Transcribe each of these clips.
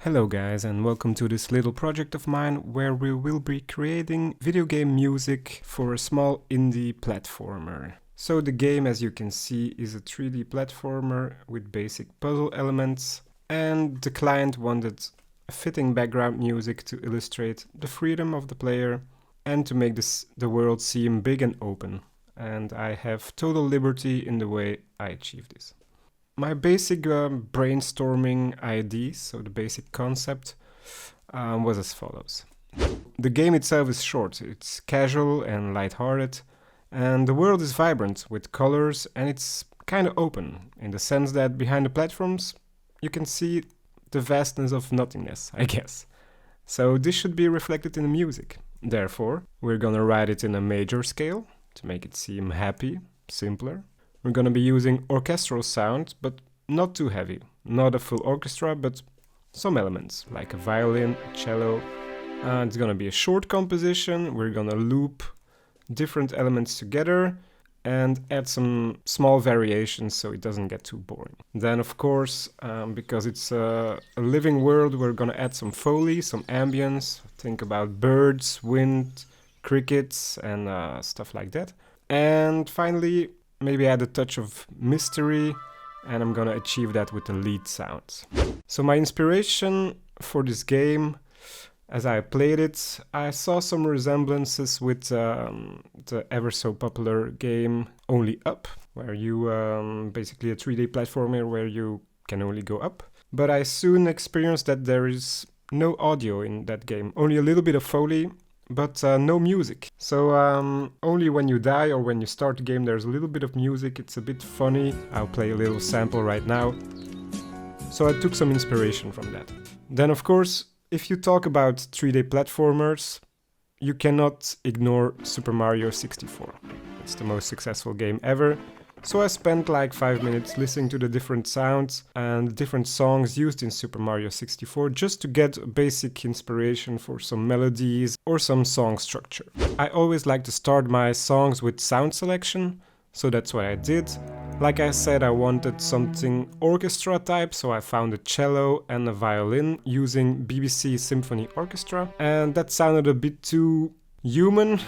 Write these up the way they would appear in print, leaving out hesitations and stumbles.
Hello guys, and welcome to this little project of mine where we will be creating video game music for a small indie platformer. So the game, as you can see, is a 3D platformer with basic puzzle elements, and the client wanted a fitting background music to illustrate the freedom of the player and to make the world seem big and open. And I have total liberty in the way I achieve this. My basic brainstorming ideas, so the basic concept, was as follows. The game itself is short, it's casual and lighthearted, and the world is vibrant with colors, and it's kind of open, in the sense that behind the platforms you can see the vastness of nothingness, I guess. So this should be reflected in the music. Therefore, we're gonna write it in a major scale to make it seem happy, simpler. We're gonna be using orchestral sound, but not too heavy. Not a full orchestra, but some elements, like a violin, a cello. It's gonna be a short composition. We're gonna loop different elements together and add some small variations so it doesn't get too boring. Then, of course, because it's a living world, we're gonna add some Foley, some ambience. Think about birds, wind, crickets, and stuff like that. And finally, maybe add a touch of mystery, and I'm gonna achieve that with the lead sounds. So my inspiration for this game, as I played it, I saw some resemblances with the ever so popular game Only Up, where you basically a 3D platformer where you can only go up. But I soon experienced that there is no audio in that game, only a little bit of Foley, but no music. So only when you die or when you start the game there's a little bit of music. It's a bit funny. I'll play a little sample right now. So I took some inspiration from that. Then of course, if you talk about 3D platformers, you cannot ignore Super Mario 64. It's the most successful game ever. So I spent like 5 minutes listening to the different sounds and different songs used in Super Mario 64 just to get basic inspiration for some melodies or some song structure. I always like to start my songs with sound selection, so that's what I did. Like I said, I wanted something orchestra type, so I found a cello and a violin using BBC Symphony Orchestra, and that sounded a bit too human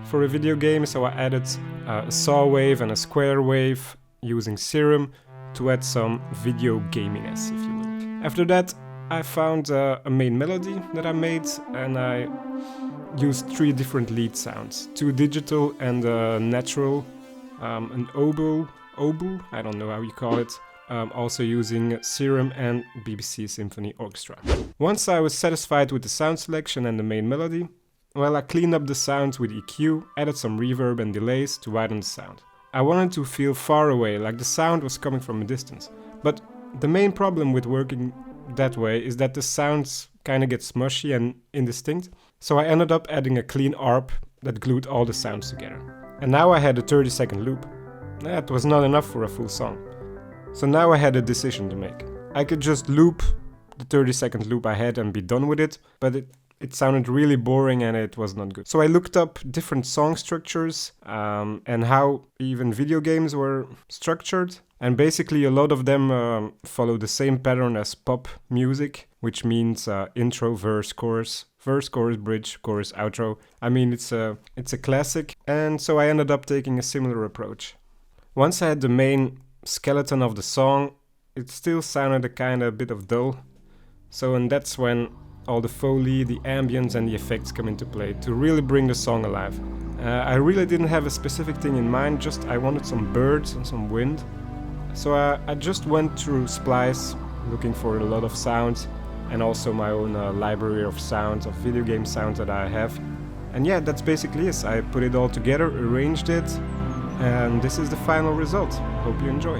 for a video game, so I added a saw wave and a square wave using Serum to add some video gaminess, if you will. After that, I found a main melody that I made, and I used 3 different lead sounds, 2 digital and natural, an oboe, I don't know how you call it, also using Serum and BBC Symphony Orchestra. Once I was satisfied with the sound selection and the main melody, well, I cleaned up the sounds with EQ, added some reverb and delays to widen the sound. I wanted to feel far away, like the sound was coming from a distance. But the main problem with working that way is that the sounds kinda get smushy and indistinct, so I ended up adding a clean ARP that glued all the sounds together. And now I had a 30-second loop. That was not enough for a full song. So now I had a decision to make. I could just loop the 30-second loop I had and be done with it, but it sounded really boring and it was not good. So I looked up different song structures and how even video games were structured. And basically a lot of them follow the same pattern as pop music, which means intro, verse, chorus, bridge, chorus, outro. I mean, it's a classic. And so I ended up taking a similar approach. Once I had the main skeleton of the song, it still sounded a kind of a bit of dull. And that's when all the Foley, the ambience and the effects come into play to really bring the song alive. I really didn't have a specific thing in mind, just I wanted some birds and some wind. So I just went through Splice looking for a lot of sounds and also my own library of sounds, of video game sounds that I have. And yeah, that's basically it. I put it all together, arranged it, and this is the final result. Hope you enjoy.